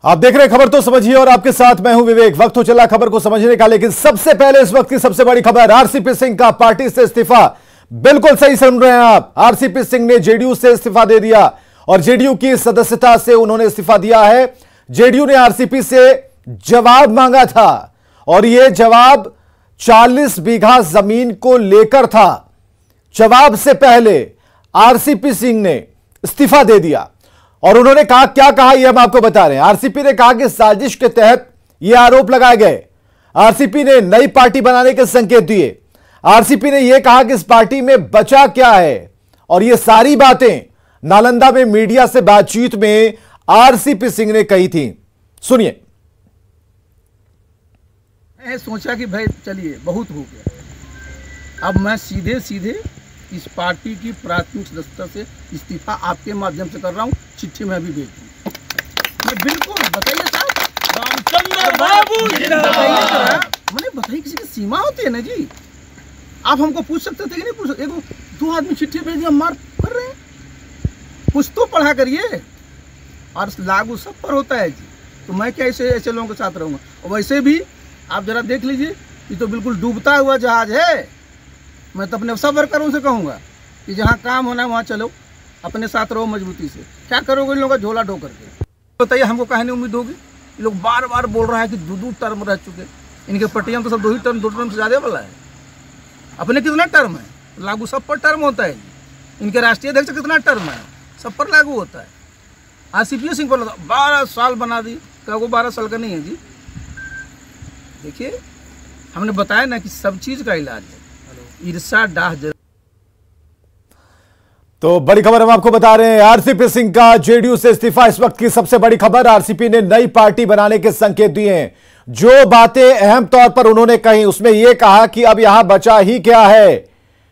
आप देख रहे हैं खबर तो समझिए और आपके साथ मैं हूं विवेक। वक्त हो चला खबर को समझने का, लेकिन सबसे पहले इस वक्त की सबसे बड़ी खबर, आरसीपी सिंह का पार्टी से इस्तीफा। बिल्कुल सही सुन रहे हैं आप, आरसीपी सिंह ने जेडीयू से इस्तीफा दे दिया और जेडीयू की सदस्यता से उन्होंने इस्तीफा दिया है। जेडीयू ने आरसीपी से जवाब मांगा था और यह जवाब 40 बीघा जमीन को लेकर था। जवाब से पहले आरसीपी सिंह ने इस्तीफा दे दिया और उन्होंने कहा, क्या कहा यह हम आपको बता रहे हैं। आरसीपी ने कहा कि साजिश के तहत यह आरोप लगाए गए। आरसीपी ने नई पार्टी बनाने के संकेत दिए। आरसीपी ने यह कहा कि इस पार्टी में बचा क्या है, और यह सारी बातें नालंदा में मीडिया से बातचीत में आरसीपी सिंह ने कही थी। सुनिए। मैं सोचा कि भाई चलिए बहुत हो गया, अब मैं सीधे सीधे इस पार्टी की प्राथमिक सदस्यता से इस्तीफा आपके माध्यम से कर रहा हूँ। चिट्ठी में भी भेज दूँ। मैं बिल्कुल बताइए साहब, रामचंद्र बाबू मैंने बताइए, किसी की सीमा होती है ना जी। आप हमको पूछ सकते थे कि नहीं पूछ सकते। दो आदमी चिट्ठी भेज दिया, मार कर रहे हैं। कुछ तो पढ़ा करिए, और लागू सब पर होता है जी। तो मैं क्या ऐसे लोगों के साथ रहूँगा। और वैसे भी आप जरा देख लीजिए, ये तो बिल्कुल डूबता हुआ जहाज है। मैं तो अपने सब वर्करों से कहूँगा कि जहाँ काम होना है वहाँ चलो, अपने साथ रहो मजबूती से। क्या करोगे इन लोगों का झोला ढो करके? बताइए हमको काहे नहीं उम्मीद होगी। ये लोग बार बार बोल रहे हैं कि दो टर्म रह चुके। इनके पट्टियाँ तो सब दो टर्म से ज़्यादा वाला है। अपने कितना टर्म है लागू? सब पर टर्म होता है। इनके राष्ट्रीय अध्यक्ष कितना टर्म है? सब पर लागू होता है। आरसीपी सिंह पर 12 साल बना दी। क्या वो 12 साल का नहीं है जी? देखिए, हमने बताया ना कि सब चीज़ का इलाज है। ईर्षा डाह। तो बड़ी खबर हम आपको बता रहे हैं, आरसीपी सिंह का जेडीयू से इस्तीफा। इस वक्त की सबसे बड़ी खबर, आरसीपी ने नई पार्टी बनाने के संकेत दिए हैं। जो बातें अहम तौर पर उन्होंने कही, उसमें यह कहा कि अब यहां बचा ही क्या है।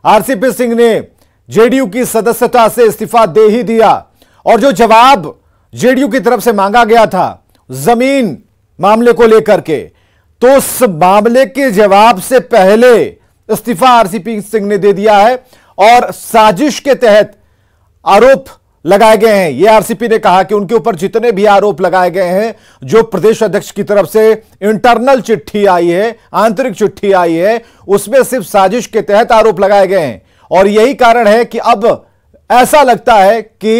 आरसीपी सिंह ने जेडीयू की सदस्यता से इस्तीफा दे ही दिया और जो जवाब जेडीयू की तरफ से मांगा गया था जमीन मामले को लेकर के, तो उस मामले के जवाब से पहले इस्तीफा आरसीपी सिंह ने दे दिया है और साजिश के तहत आरोप लगाए गए हैं। यह आरसीपी ने कहा कि उनके ऊपर जितने भी आरोप लगाए गए हैं, जो प्रदेश अध्यक्ष की तरफ से इंटरनल चिट्ठी आई है, आंतरिक चिट्ठी आई है, उसमें सिर्फ साजिश के तहत आरोप लगाए गए हैं और यही कारण है कि अब ऐसा लगता है कि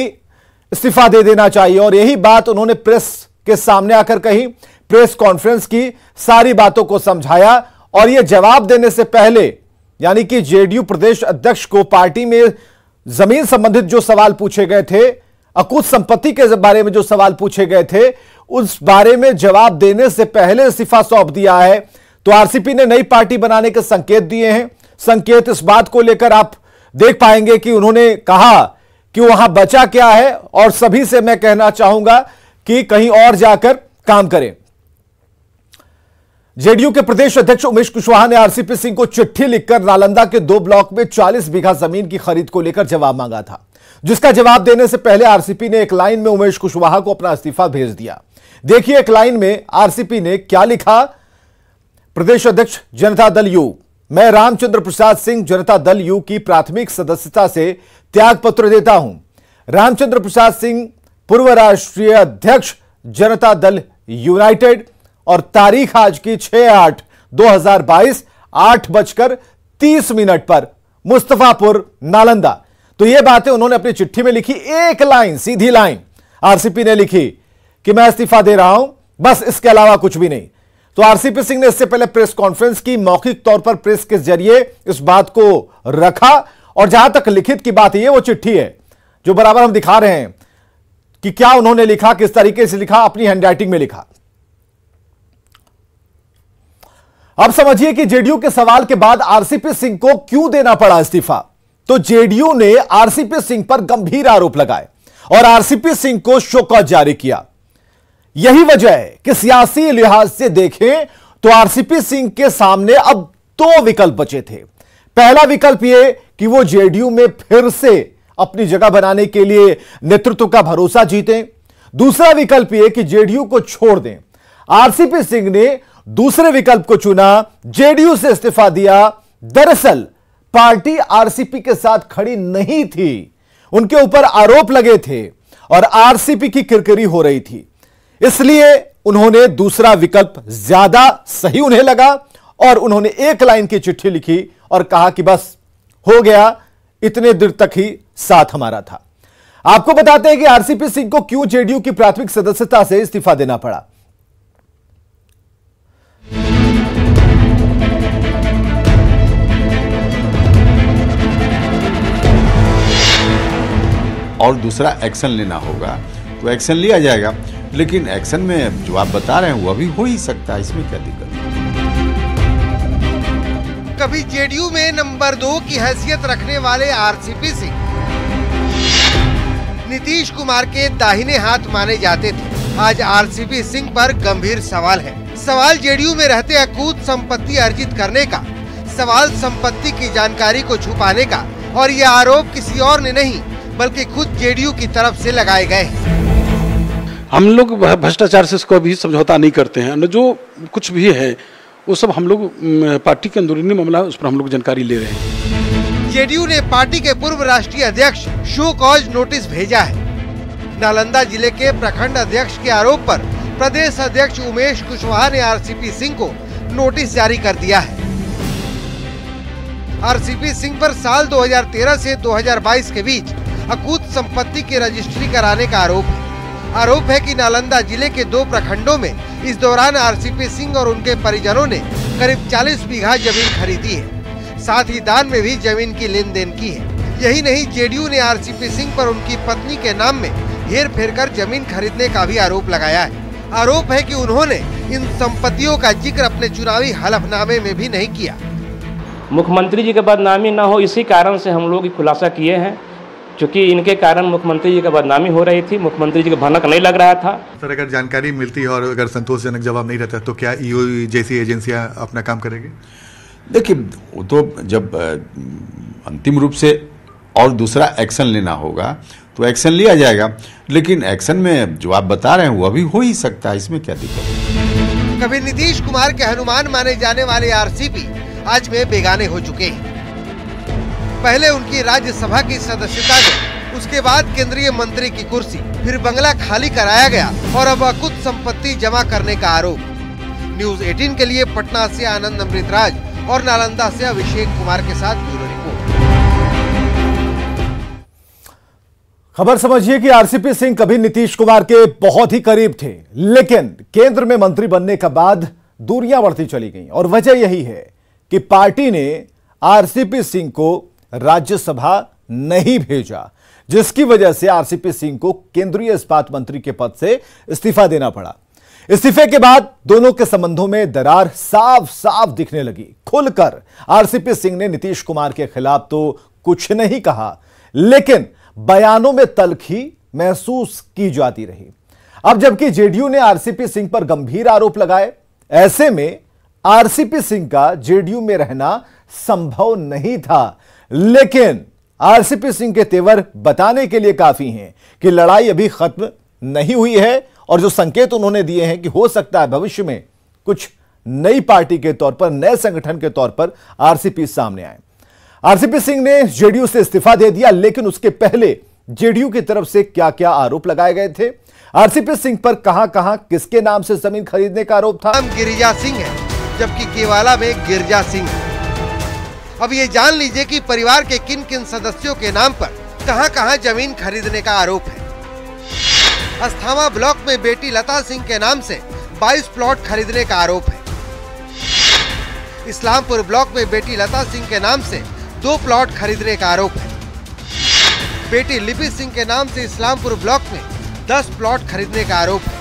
इस्तीफा दे देना चाहिए। और यही बात उन्होंने प्रेस के सामने आकर कही, प्रेस कॉन्फ्रेंस की, सारी बातों को समझाया और यह जवाब देने से पहले, यानी कि जेडीयू प्रदेश अध्यक्ष को पार्टी में जमीन संबंधित जो सवाल पूछे गए थे, अकुत संपत्ति के बारे में जो सवाल पूछे गए थे, उस बारे में जवाब देने से पहले इस्तीफा सौंप दिया है। तो आरसीपी ने नई पार्टी बनाने के संकेत दिए हैं। संकेत इस बात को लेकर आप देख पाएंगे कि उन्होंने कहा कि वहां बचा क्या है और सभी से मैं कहना चाहूंगा कि कहीं और जाकर काम करें। जेडीयू के प्रदेश अध्यक्ष उमेश कुशवाहा ने आरसीपी सिंह को चिट्ठी लिखकर नालंदा के 2 ब्लॉक में 40 बीघा जमीन की खरीद को लेकर जवाब मांगा था, जिसका जवाब देने से पहले आरसीपी ने एक लाइन में उमेश कुशवाहा को अपना इस्तीफा भेज दिया। देखिए एक लाइन में आरसीपी ने क्या लिखा। प्रदेश अध्यक्ष जनता दल यू, मैं रामचंद्र प्रसाद सिंह जनता दल यू की प्राथमिक सदस्यता से त्यागपत्र देता हूं। रामचंद्र प्रसाद सिंह पूर्व राष्ट्रीय अध्यक्ष जनता दल यूनाइटेड, और तारीख आज की 6/8/2022 8:30 पर मुस्तफापुर नालंदा। तो यह बातें उन्होंने अपनी चिट्ठी में लिखी। एक लाइन, सीधी लाइन आरसीपी ने लिखी कि मैं इस्तीफा दे रहा हूं, बस इसके अलावा कुछ भी नहीं। तो आरसीपी सिंह ने इससे पहले प्रेस कॉन्फ्रेंस की, मौखिक तौर पर प्रेस के जरिए इस बात को रखा और जहां तक लिखित की बात है, वो चिट्ठी है जो बराबर हम दिखा रहे हैं कि क्या उन्होंने लिखा, किस तरीके से लिखा, अपनी हैंडराइटिंग में लिखा। अब समझिए कि जेडीयू के सवाल के बाद आरसीपी सिंह को क्यों देना पड़ा इस्तीफा। तो जेडीयू ने आरसीपी सिंह पर गंभीर आरोप लगाए और आरसीपी सिंह को शोकॉज जारी किया। यही वजह है कि सियासी लिहाज से देखें तो आरसीपी सिंह के सामने अब 2 विकल्प बचे थे। पहला विकल्प यह कि वो जेडीयू में फिर से अपनी जगह बनाने के लिए नेतृत्व का भरोसा जीतें। दूसरा विकल्प यह कि जेडीयू को छोड़ दें। आरसीपी सिंह ने दूसरे विकल्प को चुना, जेडीयू से इस्तीफा दिया। दरअसल पार्टी आरसीपी के साथ खड़ी नहीं थी, उनके ऊपर आरोप लगे थे और आरसीपी की किरकिरी हो रही थी। इसलिए उन्होंने दूसरा विकल्प ज्यादा सही उन्हें लगा और उन्होंने एक लाइन की चिट्ठी लिखी और कहा कि बस हो गया, इतने देर तक ही साथ हमारा था। आपको बताते हैं कि आरसीपी सिंह को क्यों जेडीयू की प्राथमिक सदस्यता से इस्तीफा देना पड़ा। और दूसरा एक्शन लेना होगा तो एक्शन लिया जाएगा, लेकिन एक्शन में जो आप बता रहे हैं वो अभी हो ही सकता है, इसमें क्या दिक्कत है। कभी जेडीयू में नंबर 2 की हैसियत रखने वाले आरसीपी सिंह नीतीश कुमार के दाहिने हाथ माने जाते थे। आज आरसीपी सिंह पर गंभीर सवाल है। सवाल जेडीयू में रहते अकूत संपत्ति अर्जित करने का, सवाल संपत्ति की जानकारी को छुपाने का, और ये आरोप किसी और ने नहीं बल्कि खुद जेडीयू की तरफ से लगाए गए हैं। हम लोग भ्रष्टाचार से इसको भी समझौता नहीं करते हैं। जो कुछ भी है वो सब हम लोग पार्टी के अंदरूनी मामला है, उस पर हम लोग जानकारी ले रहे हैं। जेडीयू ने पार्टी के पूर्व राष्ट्रीय अध्यक्ष शो कॉज नोटिस भेजा है। नालंदा जिले के प्रखंड अध्यक्ष के आरोप पर प्रदेश अध्यक्ष उमेश कुशवाहा ने आरसीपी सिंह को नोटिस जारी कर दिया है। आरसीपी सिंह पर साल 2013 से 2022 के बीच अकूत संपत्ति की रजिस्ट्री कराने का आरोप है कि नालंदा जिले के 2 प्रखंडों में इस दौरान आरसीपी सिंह और उनके परिजनों ने करीब 40 बीघा जमीन खरीदी है। साथ ही दान में भी जमीन की लेन देन की है। यही नहीं, जेडीयू ने आरसीपी सिंह पर उनकी पत्नी के नाम में हेर फेर कर जमीन खरीदने का भी आरोप लगाया है। आरोप है कि उन्होंने इन संपत्तियों का जिक्र अपने चुनावी हलफनामे में भी नहीं किया। मुख्यमंत्री जी की बदनामी न हो, इसी कारण से हम लोग खुलासा किए हैं, क्योंकि इनके कारण मुख्यमंत्री जी की बदनामी हो रही थी, मुख्यमंत्री जी का भनक नहीं लग रहा था। सर, अगर जानकारी मिलती है और अगर संतोषजनक जवाब नहीं रहता तो क्या ईओ जैसी एजेंसियां अपना काम करेगी? देखिए, वो तो जब अंतिम रूप से और दूसरा एक्शन लेना होगा तो एक्शन लिया जाएगा, लेकिन एक्शन में जो आप बता रहे हैं वो अभी हो ही सकता है, इसमें क्या दिक्कत है। कभी नीतीश कुमार के हनुमान माने जाने वाले आरसीपी आज में बेगाने हो चुके हैं। पहले उनकी राज्यसभा की सदस्यता गई, उसके बाद केंद्रीय मंत्री की कुर्सी, फिर बंगला खाली कराया गया और अब अकुत संपत्ति जमा करने का आरोप। न्यूज़ 18 के लिए पटना से आनंद अमृतराज और नालंदा से अभिषेक कुमार के साथ ब्यूरो रिपोर्ट। खबर समझिए कि आरसीपी सिंह कभी नीतीश कुमार के बहुत ही करीब थे, लेकिन केंद्र में मंत्री बनने के बाद दूरियां बढ़ती चली गईं और वजह यही है कि पार्टी ने आरसीपी सिंह को राज्यसभा नहीं भेजा, जिसकी वजह से आरसीपी सिंह को केंद्रीय इस्पात मंत्री के पद से इस्तीफा देना पड़ा। इस्तीफे के बाद दोनों के संबंधों में दरार साफ साफ दिखने लगी। खुलकर आरसीपी सिंह ने नीतीश कुमार के खिलाफ तो कुछ नहीं कहा, लेकिन बयानों में तल्खी महसूस की जाती रही। अब जबकि जेडीयू ने आरसीपी सिंह पर गंभीर आरोप लगाए, ऐसे में आरसीपी सिंह का जेडीयू में रहना संभव नहीं था, लेकिन आरसीपी सिंह के तेवर बताने के लिए काफी हैं कि लड़ाई अभी खत्म नहीं हुई है और जो संकेत उन्होंने दिए हैं कि हो सकता है भविष्य में कुछ नई पार्टी के तौर पर, नए संगठन के तौर पर आरसीपी सामने आए। आरसीपी सिंह ने जेडीयू से इस्तीफा दे दिया, लेकिन उसके पहले जेडीयू की तरफ से क्या क्या आरोप लगाए गए थे, आरसीपी सिंह पर कहां कहां किसके नाम से जमीन खरीदने का आरोप था। नाम गिरिजा सिंह है, जबकि केवाला में गिरजा सिंह है। अब ये जान लीजिए कि परिवार के किन किन सदस्यों के नाम पर कहां कहां जमीन खरीदने का आरोप है। अस्थामा ब्लॉक में बेटी लता सिंह के नाम से 22 प्लॉट खरीदने का आरोप है। इस्लामपुर ब्लॉक में बेटी लता सिंह के नाम से 2 प्लॉट खरीदने का आरोप है। बेटी लिपि सिंह के नाम से इस्लामपुर ब्लॉक में 10 प्लॉट खरीदने का आरोप है।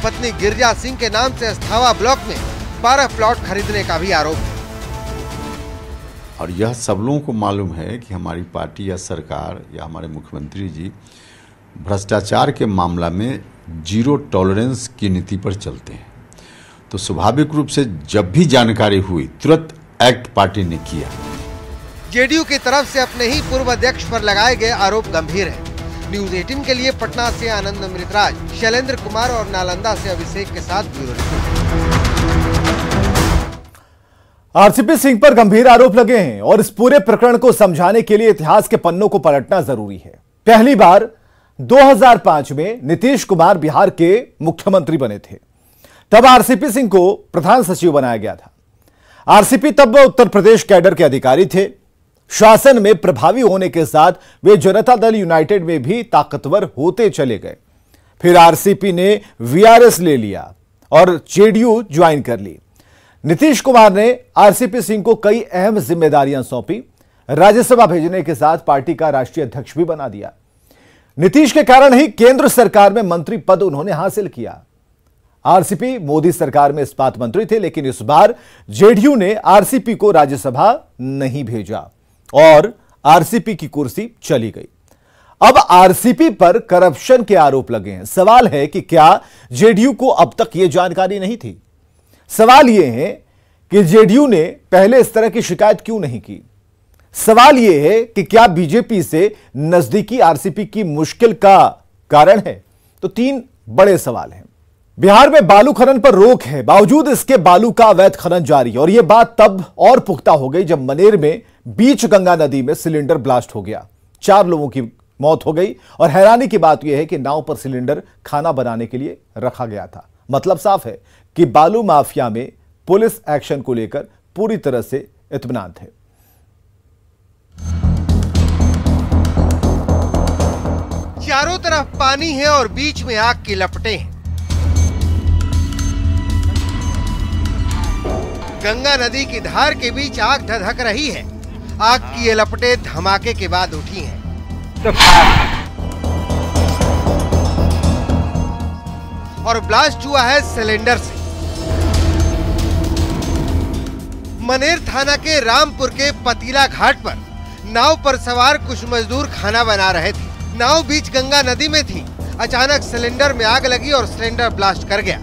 पत्नी गिरजा सिंह के नाम से अस्थामा ब्लॉक में 12 प्लॉट खरीदने का भी आरोप है। और यह सब लोगों को मालूम है कि हमारी पार्टी या सरकार या हमारे मुख्यमंत्री जी भ्रष्टाचार के मामला में जीरो टॉलरेंस की नीति पर चलते हैं। तो स्वाभाविक रूप से जब भी जानकारी हुई तुरंत एक्ट पार्टी ने किया। जेडीयू की तरफ से अपने ही पूर्व अध्यक्ष पर लगाए गए आरोप गंभीर है। न्यूज़ 18 के लिए पटना से आनंद अमृतराज, शैलेंद्र कुमार और नालंदा से अभिषेक के साथ ब्यूरो रिपोर्ट। आरसीपी सिंह पर गंभीर आरोप लगे हैं और इस पूरे प्रकरण को समझाने के लिए इतिहास के पन्नों को पलटना जरूरी है। पहली बार 2005 में नीतीश कुमार बिहार के मुख्यमंत्री बने थे। तब आरसीपी सिंह को प्रधान सचिव बनाया गया था। आरसीपी तब उत्तर प्रदेश कैडर के अधिकारी थे। शासन में प्रभावी होने के साथ वे जनता दल यूनाइटेड में भी ताकतवर होते चले गए। फिर आरसीपी ने वीआरएस ले लिया और जेडीयू ज्वाइन कर ली। नीतीश कुमार ने आरसीपी सिंह को कई अहम जिम्मेदारियां सौंपी। राज्यसभा भेजने के साथ पार्टी का राष्ट्रीय अध्यक्ष भी बना दिया। नीतीश के कारण ही केंद्र सरकार में मंत्री पद उन्होंने हासिल किया। आरसीपी मोदी सरकार में इस्पात मंत्री थे, लेकिन इस बार जेडीयू ने आरसीपी को राज्यसभा नहीं भेजा और आरसीपी की कुर्सी चली गई। अब आरसीपी पर करप्शन के आरोप लगे हैं। सवाल है कि क्या जेडीयू को अब तक यह जानकारी नहीं थी? सवाल यह है कि जेडीयू ने पहले इस तरह की शिकायत क्यों नहीं की? सवाल यह है कि क्या बीजेपी से नजदीकी आरसीपी की मुश्किल का कारण है? तो तीन बड़े सवाल हैं। बिहार में बालू खनन पर रोक है, बावजूद इसके बालू का अवैध खनन जारी है। और यह बात तब और पुख्ता हो गई जब मनेर में बीच गंगा नदी में सिलेंडर ब्लास्ट हो गया। 4 लोगों की मौत हो गई। और हैरानी की बात यह है कि नाव पर सिलेंडर खाना बनाने के लिए रखा गया था। मतलब साफ है कि बालू माफिया में पुलिस एक्शन को लेकर पूरी तरह से इत्मीनान थे। चारों तरफ पानी है और बीच में आग की लपटें हैं। गंगा नदी की धार के बीच आग धधक रही है। आग की ये लपटें धमाके के बाद उठी हैं। और ब्लास्ट हुआ है सिलेंडर से। मनेर थाना के रामपुर के पतीला घाट पर नाव पर सवार कुछ मजदूर खाना बना रहे थे। नाव बीच गंगा नदी में थी। अचानक सिलेंडर में आग लगी और सिलेंडर ब्लास्ट कर गया।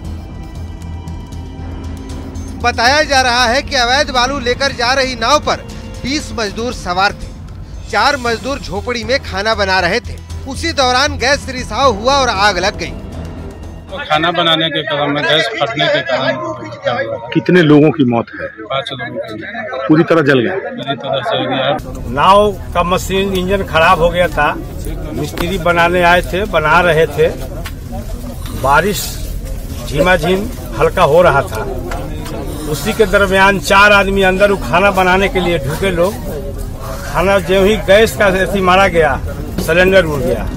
बताया जा रहा है कि अवैध बालू लेकर जा रही नाव पर 20 मजदूर सवार थे। 4 मजदूर झोपड़ी में खाना बना रहे थे। उसी दौरान गैस रिसाव हुआ और आग लग गई। तो खाना बनाने के क्रम में गैस फटने के कारण कितने लोगों की मौत है? 5 लोगों की पूरी तरह जल गया। पूरी तरह जल गया। नाव का मशीन इंजन खराब हो गया था। मिस्त्री बनाने आए थे, बना रहे थे। बारिश झिमाझिम हल्का हो रहा था। उसी के दरमियान 4 आदमी अंदर वो खाना बनाने के लिए ढुके लोग। खाना जो ही गैस का ऐसी मारा गया, सिलेंडर उड़ गया।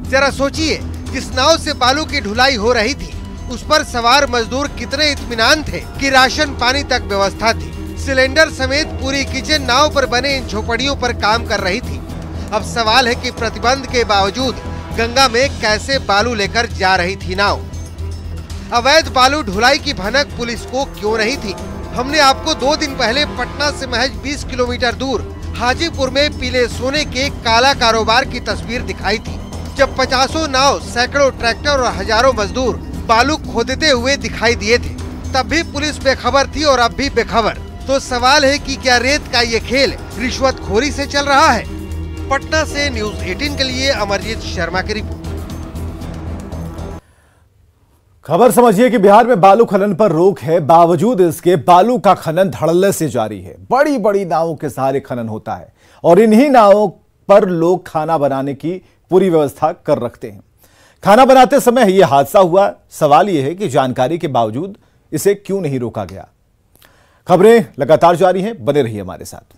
जरा सोचिए, जिस नाव से बालू की ढुलाई हो रही थी उस पर सवार मजदूर कितने इत्मीनान थे कि राशन पानी तक व्यवस्था थी। सिलेंडर समेत पूरी किचन नाव पर बने इन झोपड़ियों पर काम कर रही थी। अब सवाल है कि प्रतिबंध के बावजूद गंगा में कैसे बालू लेकर जा रही थी नाव? अवैध बालू ढुलाई की भनक पुलिस को क्यों नहीं थी? हमने आपको 2 दिन पहले पटना से महज 20 किलोमीटर दूर हाजीपुर में पीले सोने के काला कारोबार की तस्वीर दिखाई थी, जब 50 नाव, सैकड़ों ट्रैक्टर और हजारों मजदूर बालू खोदते हुए दिखाई दिए थे। तब भी पुलिस बेखबर थी और अब भी बेखबर। तो सवाल है कि क्या रेत का ये खेल रिश्वतखोरी से चल रहा है? पटना से न्यूज़ 18 के लिए अमरजीत शर्मा की रिपोर्ट। खबर समझिए कि बिहार में बालू खनन पर रोक है, बावजूद इसके बालू का खनन धड़ल्ले से जारी है। बड़ी बड़ी नावों के सहारे खनन होता है और इन्हीं नावों पर लोग खाना बनाने की पूरी व्यवस्था कर रखते हैं। खाना बनाते समय यह हादसा हुआ। सवाल यह है कि जानकारी के बावजूद इसे क्यों नहीं रोका गया? खबरें लगातार जारी हैं, बने रहिए हमारे साथ।